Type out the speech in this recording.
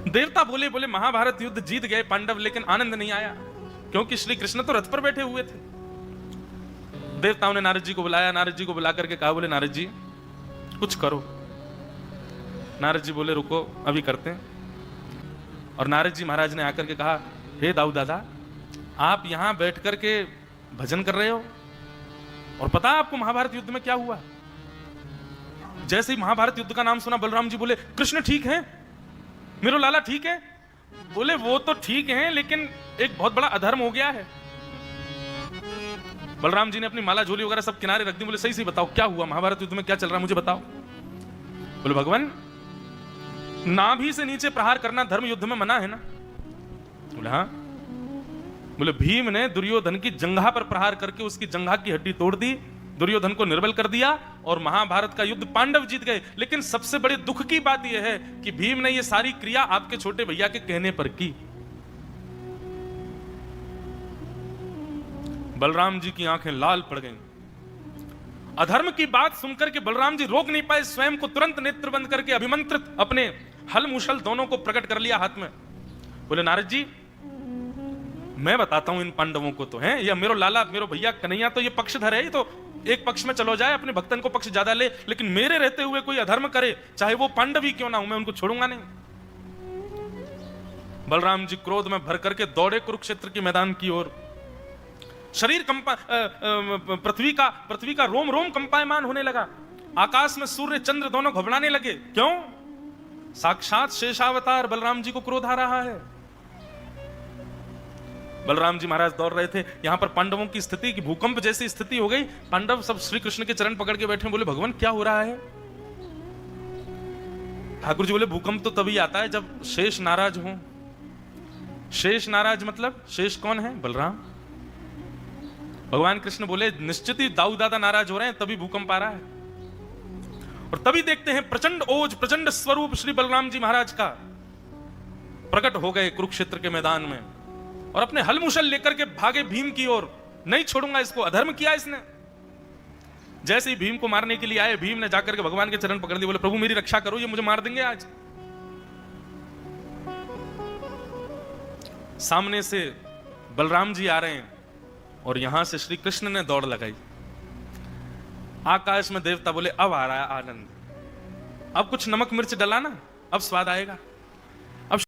देवता बोले बोले महाभारत युद्ध जीत गए पांडव, लेकिन आनंद नहीं आया, क्योंकि श्री कृष्ण तो रथ पर बैठे हुए थे। देवताओं ने नारद जी को बुलाया, नारद जी को बुला करके कहा, बोले नारद जी कुछ करो। नारद जी बोले रुको अभी करते हैं। और नारद जी महाराज ने आकर के कहा, हे दाऊ दादा, आप यहां बैठ करके भजन कर रहे हो और पता है आपको महाभारत युद्ध में क्या हुआ? जैसे ही महाभारत युद्ध का नाम सुना, बलराम जी बोले, कृष्ण ठीक है, मेरो लाला ठीक है? बोले वो तो ठीक है, लेकिन एक बहुत बड़ा अधर्म हो गया है। बलराम जी ने अपनी माला झोली वगैरह सब किनारे रख दी, बोले सही सही बताओ क्या हुआ, महाभारत युद्ध में क्या चल रहा है, मुझे बताओ। बोले भगवान, नाभि से नीचे प्रहार करना धर्म युद्ध में मना है ना? बोले हाँ। बोले भीम ने दुर्योधन की जंघा पर प्रहार करके उसकी जंघा की हड्डी तोड़ दी, दुर्योधन को निर्बल कर दिया और महाभारत का युद्ध पांडव जीत गए। लेकिन सबसे बड़े दुख की बात यह है कि भीम ने यह सारी क्रिया आपके छोटे भैया के कहने पर की। बलराम जी की आंखें लाल पड़ गईं। अधर्म की बात सुनकर के बलराम जी रोक नहीं पाए, स्वयं को तुरंत नेत्र बंद करके अभिमंत्रित अपने हल मुशल दोनों को प्रकट कर लिया हाथ में। बोले नारद जी, मैं बताता हूं इन पांडवों को तो है, या मेरो लाला मेरो भैया कन्हैया तो ये पक्षधर है, ये तो एक पक्ष में चलो जाए, अपने भक्तन को पक्ष ज्यादा ले, लेकिन मेरे रहते हुए कोई अधर्म करे, चाहे वो पांडव ही क्यों ना हो, मैं उनको छोड़ूंगा नहीं। बलराम जी क्रोध में भर करके दौड़े कुरुक्षेत्र के मैदान की ओर। शरीर कंपा पृथ्वी का रोम रोम कंपायमान होने लगा। आकाश में सूर्य चंद्र दोनों घबराने लगे। क्यों? साक्षात शेषावतार बलराम जी को क्रोध आ रहा है। बलराम जी महाराज दौड़ रहे थे, यहां पर पांडवों की स्थिति की भूकंप जैसी स्थिति हो गई। पांडव सब श्री कृष्ण के चरण पकड़ के बैठे, बोले भगवान क्या हो रहा है? ठाकुर जी बोले भूकंप तो तभी आता है जब शेष नाराज हो। शेष नाराज मतलब शेष कौन है? बलराम। भगवान कृष्ण बोले निश्चित ही दाऊ दादा नाराज हो रहे हैं, तभी भूकंप आ रहा है। और तभी देखते हैं प्रचंड ओज प्रचंड स्वरूप श्री बलराम जी महाराज का प्रकट हो गए कुरुक्षेत्र के मैदान में, और अपने हलमुशल लेकर के भागे भीम की ओर। नहीं छोड़ूंगा इसको, अधर्म किया इसने। जैसे ही भीम को मारने के लिए आए, भीम ने जाकर के भगवान के चरण पकड़ दिए, बोले प्रभु मेरी रक्षा करो, ये मुझे मार देंगे आज। सामने से बलराम जी आ रहे हैं और यहां से श्री कृष्ण ने दौड़ लगाई। आकाश में देवता बोले अब आ रहा है आनंद, अब कुछ नमक मिर्च डला ना, अब स्वाद आएगा।